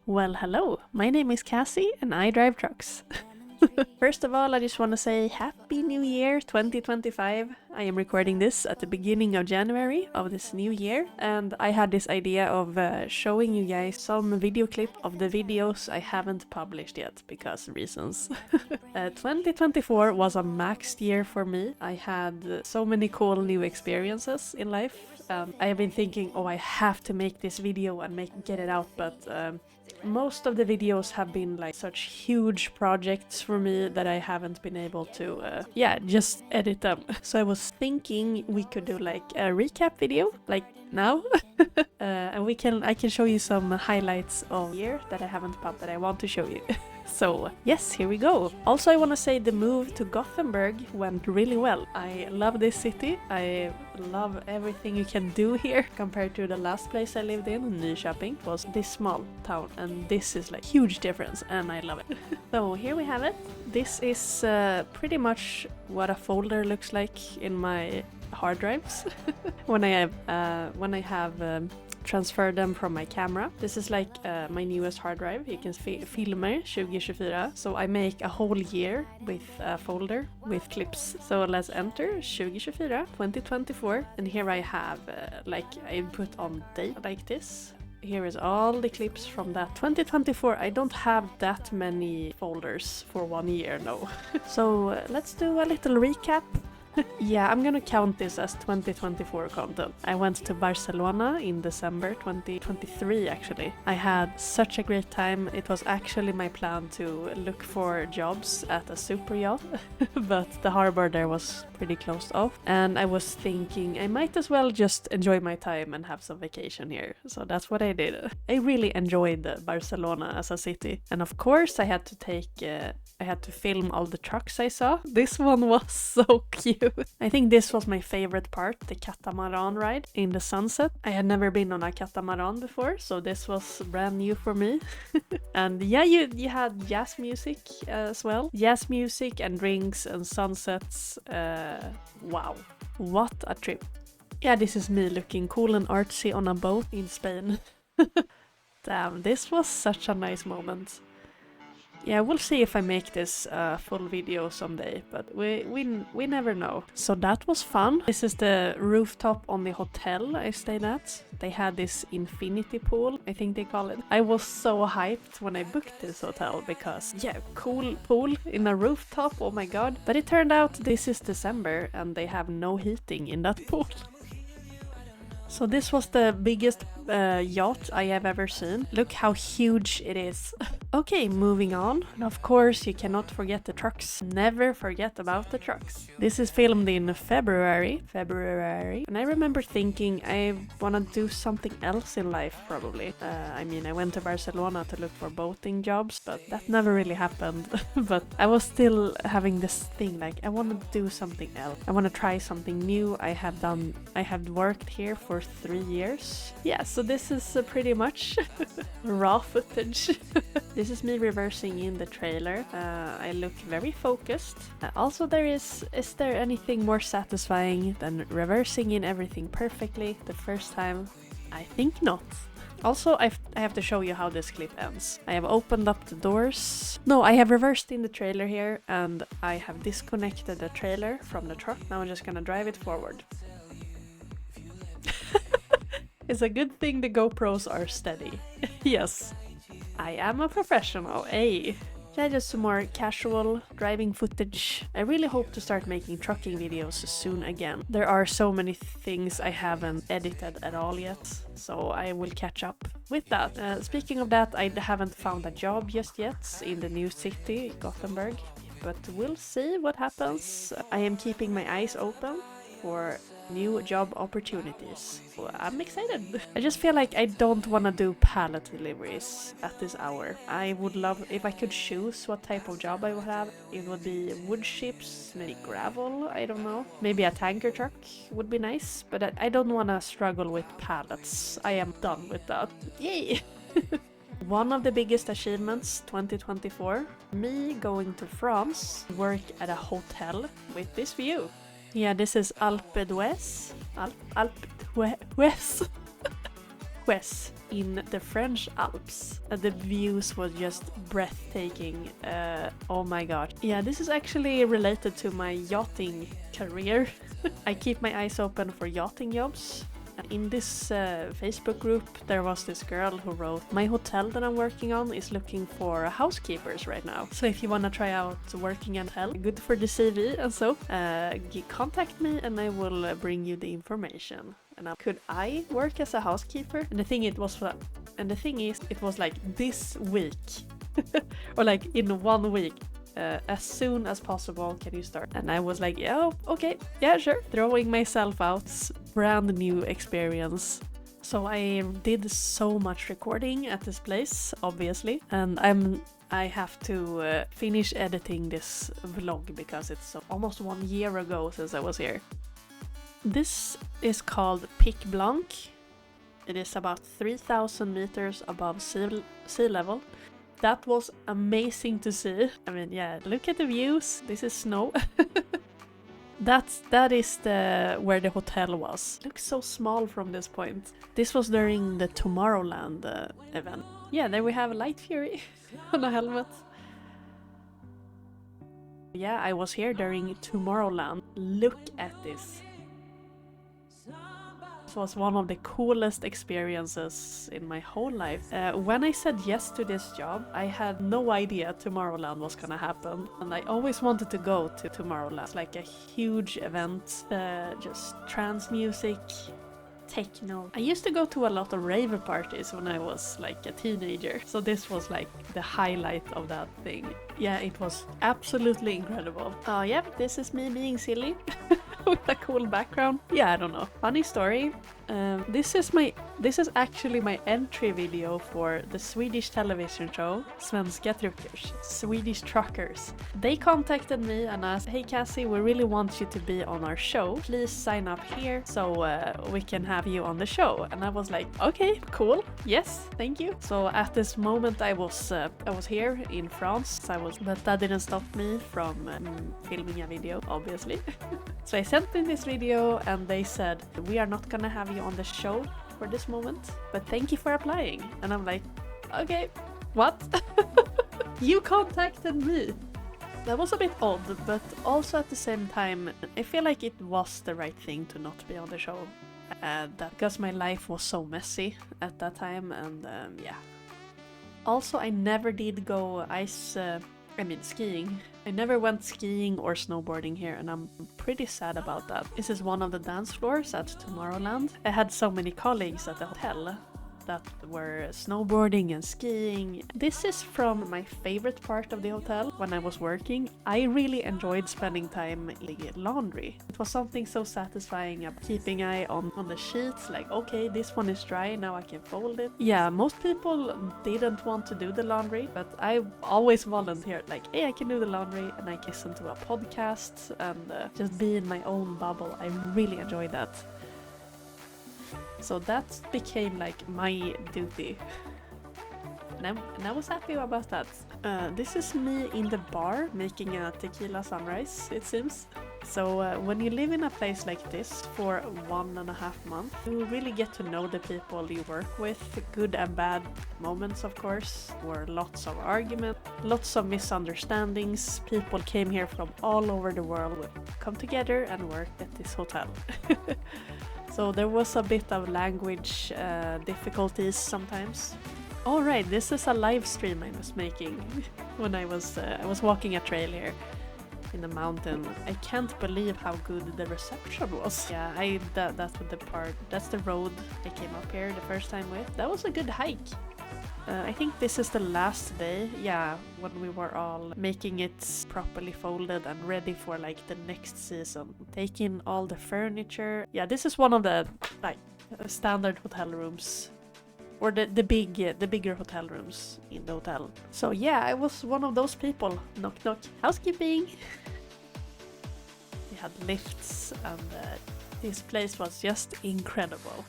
Well, hello, my name is Cassie and I drive trucks. First of all, I just want to say Happy New Year 2025. I am recording this at the beginning of January of this new year, and I had this idea of showing you guys some video clip of the videos I haven't published yet because reasons. 2024 was a maxed year for me. I had so many cool new experiences in life. I have been thinking, I have to make this video and get it out, but most of the videos have been like such huge projects for me that I haven't been able to, just edit them. So I was thinking we could do like a recap video, like now, and I can show you some highlights of the year that I haven't popped that I want to show you. So yes, here we go. Also, I want to say the move to Gothenburg went really well. I love this city. I love everything you can do here compared to the last place I lived in, Nyköping. It was this small town, and this is like huge difference, and I love it. So here we have it. This is pretty much what a folder looks like in my hard drives when I have transfer them from my camera. This is like my newest hard drive. You can filmer 2024. So I make a whole year with a folder with clips. So let's enter 2024, 2024. And here I have I put on date like this. Here is all the clips from that 2024. I don't have that many folders for 1 year, no. So let's do a little recap. Yeah, I'm gonna count this as 2024 content. I went to Barcelona in December 2023 actually. I had such a great time. It was actually my plan to look for jobs at a super yacht, but the harbor there was pretty closed off. And I was thinking I might as well just enjoy my time and have some vacation here. So that's what I did. I really enjoyed Barcelona as a city. And of course I had to film all the trucks I saw. This one was so cute. I think this was my favorite part, the catamaran ride in the sunset. I had never been on a catamaran before, so this was brand new for me. And yeah, you had jazz music as well. Jazz music and drinks and sunsets. Wow, what a trip. Yeah, this is me looking cool and artsy on a boat in Spain. Damn, this was such a nice moment. Yeah, we'll see if I make this full video someday, but we never know. So that was fun. This is the rooftop on the hotel I stayed at. They had this infinity pool, I think they call it. I was so hyped when I booked this hotel because, cool pool in a rooftop, oh my god. But it turned out this is December and they have no heating in that pool. So this was the biggest yacht I have ever seen. Look how huge it is. Okay, moving on. And of course, you cannot forget the trucks. Never forget about the trucks. This is filmed in February. And I remember thinking I want to do something else in life, probably. I went to Barcelona to look for boating jobs, but that never really happened. But I was still having this thing, like, I want to do something else. I want to try something new. I have worked here for 3 years. Yeah, so this is pretty much raw footage. This is me reversing in the trailer. I look very focused. Also, is there anything more satisfying than reversing in everything perfectly the first time? I think not. Also, I have to show you how this clip ends. I have opened up the doors. No, I have reversed in the trailer here and I have disconnected the trailer from the truck. Now I'm just gonna drive it forward. It's a good thing the GoPros are steady. Yes, I am a professional, eh? Yeah, just some more casual driving footage. I really hope to start making trucking videos soon again. There are so many things I haven't edited at all yet, so I will catch up with that. Speaking of that, I haven't found a job just yet in the new city, Gothenburg, but we'll see what happens. I am keeping my eyes open for new job opportunities. So I'm excited. I just feel like I don't want to do pallet deliveries at this hour. I would love if I could choose what type of job I would have. It would be wood chips, maybe gravel, I don't know. Maybe a tanker truck would be nice, but I don't want to struggle with pallets. I am done with that. Yay! One of the biggest achievements 2024, me going to France, work at a hotel with this view. Yeah, this is Alpe d'Huez. Alpe d'Huez. in the French Alps. The views were just breathtaking. Oh my god. Yeah, this is actually related to my yachting career. I keep my eyes open for yachting jobs. In this Facebook group, there was this girl who wrote, "My hotel that I'm working on is looking for housekeepers right now. So if you want to try out working at Thell, good for the CV and so, contact me and I will bring you the information." And could I work as a housekeeper? And the thing is, it was like this week, or like in 1 week. As soon as possible, can you start? And I was like, yeah, okay, yeah, sure. Throwing myself out, brand new experience. So I did so much recording at this place, obviously, and I have to finish editing this vlog because it's almost 1 year ago since I was here. This is called Pic Blanc. It is about 3,000 meters above sea level. That was amazing to see. I mean, yeah, look at the views. This is snow. That is where the hotel was. It looks so small from this point. This was during the Tomorrowland event. Yeah, there we have a Light Fury on a helmet. Yeah, I was here during Tomorrowland. Look at this. This was one of the coolest experiences in my whole life. When I said yes to this job, I had no idea Tomorrowland was gonna happen, and I always wanted to go to Tomorrowland. It's like a huge event, just trance music, techno. I used to go to a lot of rave parties when I was like a teenager, so this was like the highlight of that thing. Yeah, it was absolutely incredible. Oh yeah, this is me being silly. With a cool background. Yeah, I don't know. Funny story. This is actually my entry video for the Swedish television show Svenska Truckers, Swedish Truckers. They contacted me and asked, "Hey Cassie, we really want you to be on our show. Please sign up here so we can have you on the show." And I was like, okay, cool. Yes, thank you. So at this moment I was here in France, but that didn't stop me from filming a video, obviously. So I sent in this video and they said, "We are not gonna have you on the show for this moment, but thank you for applying." And I'm like, okay, what? You contacted me. That was a bit odd, but also at the same time, I feel like it was the right thing to not be on the show. Because my life was so messy at that time, and yeah. Also, I never did go skiing. I never went skiing or snowboarding here, and I'm pretty sad about that. This is one of the dance floors at Tomorrowland. I had so many colleagues at the hotel that were snowboarding and skiing. This is from my favorite part of the hotel when I was working. I really enjoyed spending time in the laundry. It was something so satisfying about keeping an eye on the sheets, like, okay, this one is dry, now I can fold it. Yeah, most people didn't want to do the laundry, but I always volunteered, like, hey, I can do the laundry and I can listen to a podcast and just be in my own bubble. I really enjoyed that. So that became like my duty. And I was happy about that. This is me in the bar making a tequila sunrise, it seems. So when you live in a place like this for 1.5 months, you really get to know the people you work with. Good and bad moments, of course. There were lots of arguments, lots of misunderstandings. People came here from all over the world, come together and work at this hotel. So there was a bit of language difficulties sometimes. Alright, this is a live stream I was making when I was walking a trail here in the mountain. I can't believe how good the reception was. Yeah, that's the road I came up here the first time with. That was a good hike. I think this is the last day, yeah, when we were all making it properly folded and ready for like the next season. Taking all the furniture. Yeah, this is one of the like standard hotel rooms. Or the bigger hotel rooms in the hotel. So yeah, I was one of those people. Knock knock. Housekeeping. We had lifts and this place was just incredible.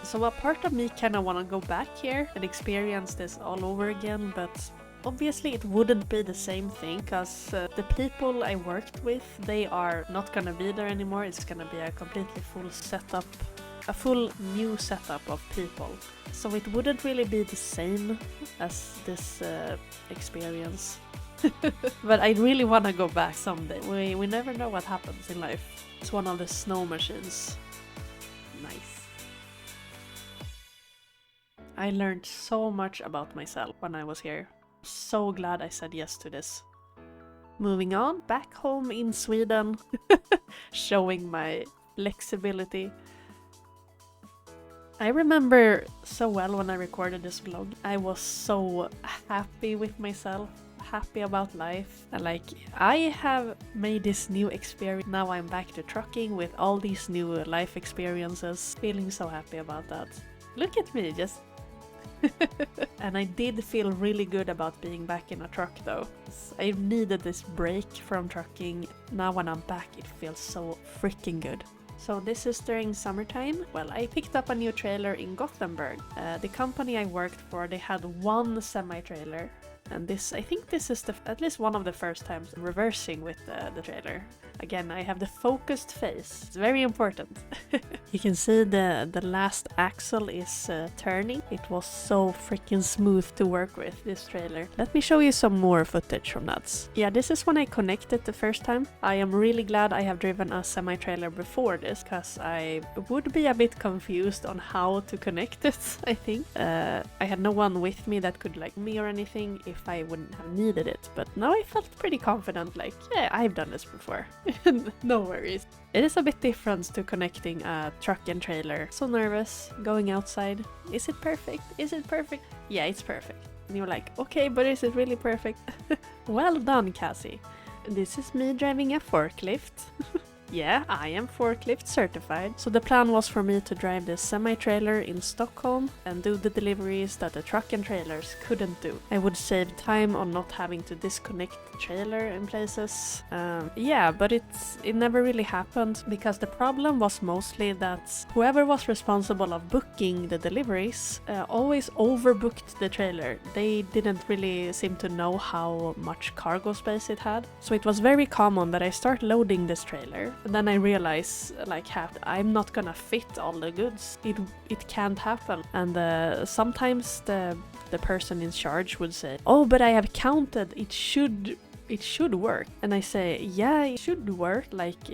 So a part of me kind of want to go back here and experience this all over again, but obviously it wouldn't be the same thing because the people I worked with, they are not gonna be there anymore. It's gonna be a completely full setup a full new setup of people. So it wouldn't really be the same as this experience. But I really want to go back someday. We never know what happens in life. It's one of the snow machines. Nice. I learned so much about myself when I was here. So glad I said yes to this. Moving on, back home in Sweden, showing my flexibility. I remember so well when I recorded this vlog. I was so happy with myself, happy about life. And like, I have made this new experience. Now I'm back to trucking with all these new life experiences. Feeling so happy about that. Look at me, just... And I did feel really good about being back in a truck though. I needed this break from trucking. Now when I'm back, it feels so freaking good. So this is during summertime. Well, I picked up a new trailer in Gothenburg. The company I worked for, they had one semi-trailer. And this, I think this is at least one of the first times reversing with the trailer. Again, I have the focused face. It's very important. You can see the last axle is turning. It was so freaking smooth to work with, this trailer. Let me show you some more footage from that. Yeah, this is when I connected the first time. I am really glad I have driven a semi-trailer before this, because I would be a bit confused on how to connect it, I think. I had no one with me that could like me or anything if I wouldn't have needed it. But now I felt pretty confident, like, yeah, I've done this before. No worries. It is a bit different to connecting a truck and trailer. So nervous, going outside. Is it perfect? Is it perfect? Yeah, it's perfect. And you're like, okay, but is it really perfect? Well done, Cassie. This is me driving a forklift. Yeah, I am forklift certified. So the plan was for me to drive this semi-trailer in Stockholm and do the deliveries that the truck and trailers couldn't do. I would save time on not having to disconnect the trailer in places. Yeah, but it never really happened because the problem was mostly that whoever was responsible of booking the deliveries always overbooked the trailer. They didn't really seem to know how much cargo space it had. So it was very common that I start loading this trailer. And then I realize, like, I'm not gonna fit all the goods. It can't happen. And sometimes the person in charge would say, "Oh, but I have counted. It should work." And I say, "Yeah, it should work, like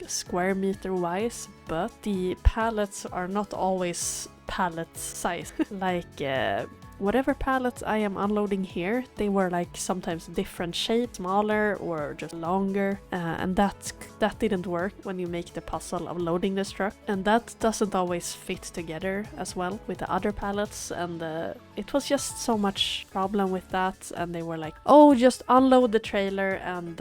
square meter wise, but the pallets are not always pallet size." Like whatever pallets I am unloading here, they were like sometimes different shapes, smaller or just longer, and that didn't work when you make the puzzle of loading this truck, and that doesn't always fit together as well with the other pallets, and it was just so much problem with that. And they were like, "Oh, just unload the trailer and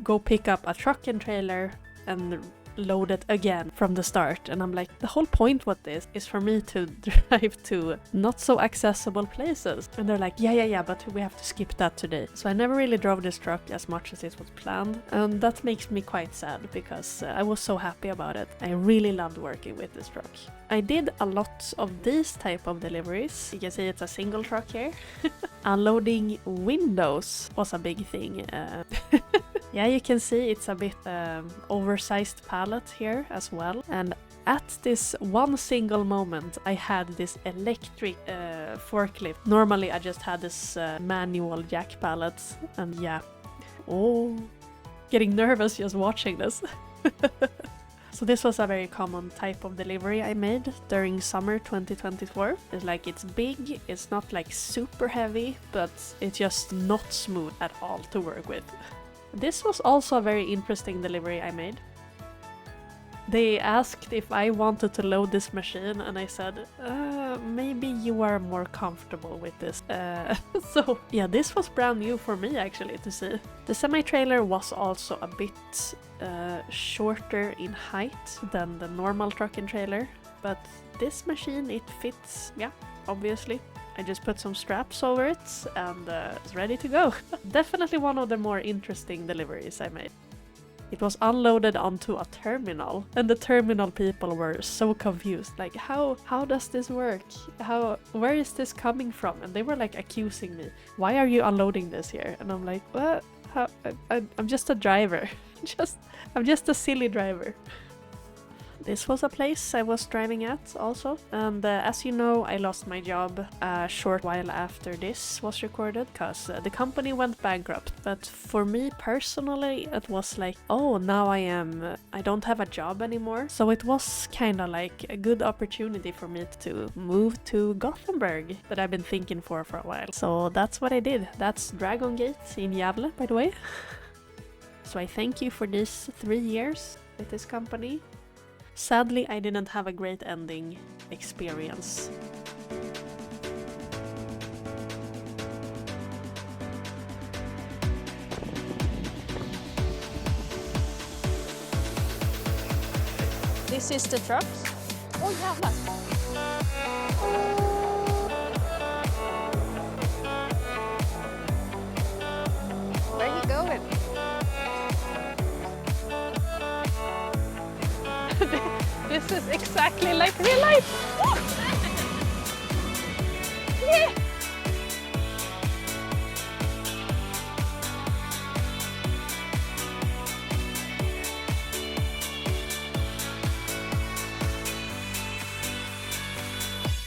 go pick up a truck and trailer and load it again from the start." And I'm like, the whole point with this is for me to drive to not so accessible places. And they're like, yeah, but we have to skip that today. So I never really drove this truck as much as it was planned, and that makes me quite sad because I was so happy about it. I really loved working with this truck. I did a lot of these type of deliveries. You can see it's a single truck here. Unloading windows was a big thing. Yeah, you can see it's a bit oversized pallet here as well. And at this one single moment, I had this electric forklift. Normally, I just had this manual jack pallet. And yeah, getting nervous just watching this. So this was a very common type of delivery I made during summer 2024. It's like, it's big, it's not like super heavy, but it's just not smooth at all to work with. This was also a very interesting delivery I made. They asked if I wanted to load this machine, and I said, maybe you are more comfortable with this. So yeah, this was brand new for me actually to see. The semi-trailer was also a bit shorter in height than the normal truck and trailer, but this machine, it fits, yeah, obviously. I just put some straps over it and it's ready to go. Definitely one of the more interesting deliveries I made. It was unloaded onto a terminal, and the terminal people were so confused. Like, how does this work? Where is this coming from? And they were like accusing me. Why are you unloading this here? And I'm like, what? I'm just a driver. I'm just a silly driver. this was a place I was driving at also. And as you know, I lost my job a short while after this was recorded because the company went bankrupt. But for me personally, it was like, oh, now I don't have a job anymore. So it was kind of like a good opportunity for me to move to Gothenburg that I've been thinking for a while. So that's what I did. That's Dragon Gate in Gävle, by the way. So I thank you for these 3 years with this company. Sadly, I didn't have a great ending experience. This is the truck. Oh, jävlar! Where are you going? This is exactly like real life! Yeah.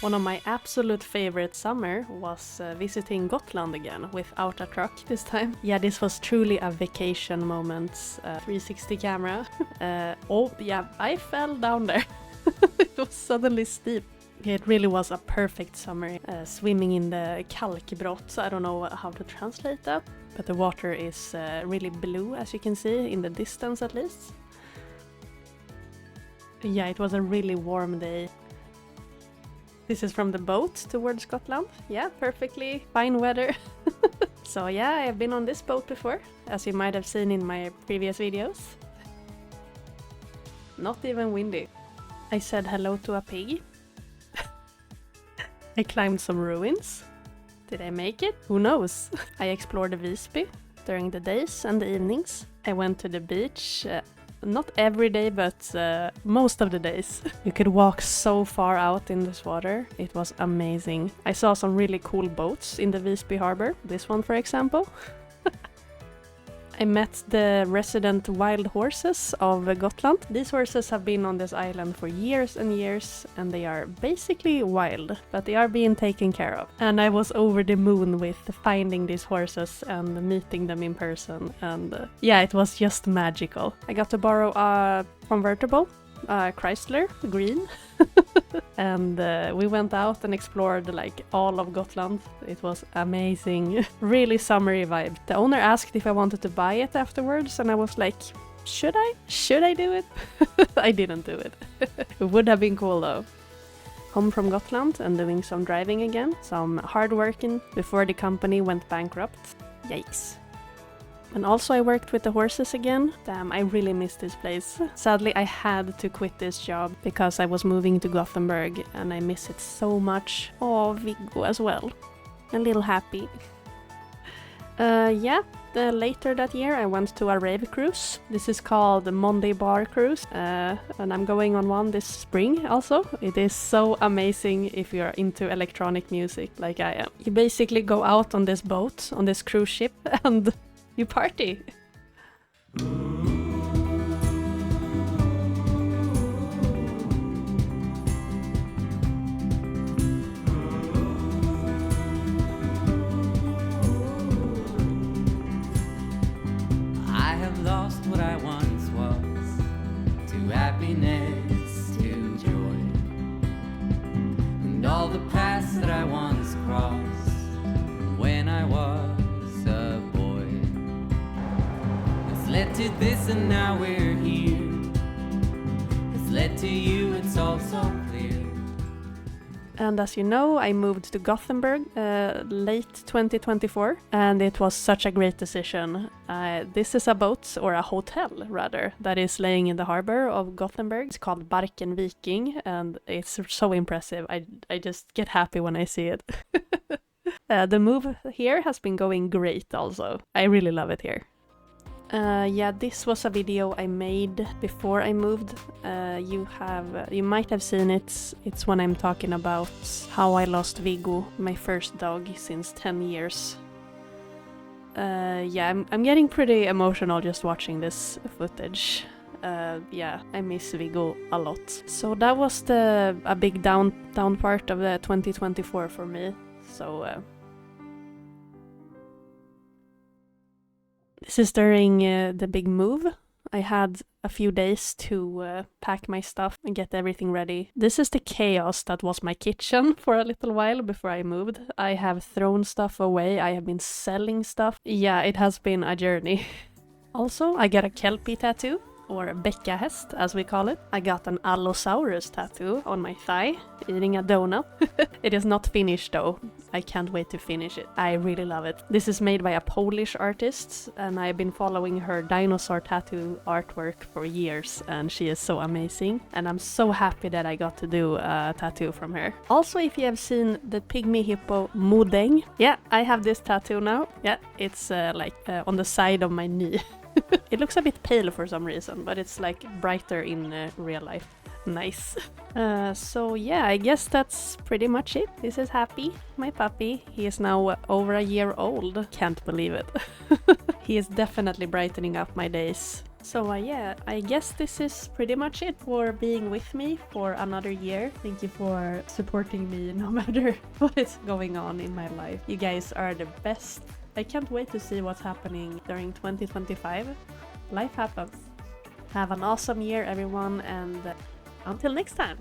One of my absolute favorite summer was visiting Gotland again without a truck this time. Yeah, this was truly a vacation moment. 360 camera. Oh yeah, I fell down there. It was suddenly steep. It really was a perfect summer. Swimming in the kalkbrott. I don't know how to translate that. But the water is really blue, as you can see, in the distance at least. Yeah, it was a really warm day. This is from the boat towards Gotland. Yeah, perfectly fine weather. So yeah, I've been on this boat before, as you might have seen in my previous videos. Not even windy. I said hello to a pig. I climbed some ruins. Did I make it? Who knows? I explored the Visby during the days and the evenings. I went to the beach. Not every day, but most of the days. You could walk so far out in this water. It was amazing. I saw some really cool boats in the Visby harbor. This one, for example. I met the resident wild horses of Gotland. These horses have been on this island for years and years, and they are basically wild, but they are being taken care of. And I was over the moon with finding these horses and meeting them in person, and yeah, it was just magical. I got to borrow a convertible, a Chrysler, green. And we went out and explored like all of Gotland. It was amazing. Really summery vibe. The owner asked if I wanted to buy it afterwards, and I was like, should I? Should I do it? I didn't do it. It would have been cool though. Home from Gotland and doing some driving again. Some hard working before the company went bankrupt. Yikes. And also I worked with the horses again. Damn, I really miss this place. Sadly, I had to quit this job because I was moving to Gothenburg and I miss it so much. Oh, Viggo as well. A little happy. Yeah, later that year I went to a rave cruise. This is called the Monday Bar Cruise. And I'm going on one this spring also. It is so amazing if you're into electronic music like I am. You basically go out on this boat, on this cruise ship, and you party. I have lost what I once was, to happiness, to joy, and all the paths that I once crossed when I was a boy. Led to this and now we're here. It's led to you, it's all so clear. And as you know, I moved to Gothenburg late 2024, and it was such a great decision. This is a boat, or a hotel rather, that is laying in the harbor of Gothenburg. It's called Barken Viking, and it's so impressive. I just get happy when I see it. The move here has been going great also. I really love it here. Yeah, this was a video I made before I moved. You might have seen it. It's when I'm talking about how I lost Viggo, my first dog since 10 years. Yeah, I'm getting pretty emotional just watching this footage. Yeah, I miss Viggo a lot. So that was a big down part of the 2024 for me. So this is during the big move. I had a few days to pack my stuff and get everything ready. This is the chaos that was my kitchen for a little while before I moved. I have thrown stuff away, I have been selling stuff. Yeah, it has been a journey. Also, I got a Kelpie tattoo, or a bäckahäst as we call it. I got an Allosaurus tattoo on my thigh, eating a donut. It is not finished though. I can't wait to finish it. I really love it. This is made by a Polish artist, and I've been following her dinosaur tattoo artwork for years, and she is so amazing. And I'm so happy that I got to do a tattoo from her. Also, if you have seen the pygmy hippo Modeng, yeah, I have this tattoo now. Yeah, it's on the side of my knee. It looks a bit pale for some reason, but it's like brighter in real life. Nice. So yeah, I guess that's pretty much it. This is Happy, my puppy. He is now over a year old. Can't believe it. He is definitely brightening up my days. So yeah, I guess this is pretty much it for being with me for another year. Thank you for supporting me no matter what is going on in my life. You guys are the best. I can't wait to see what's happening during 2025. Life happens. Have an awesome year, everyone, and until next time.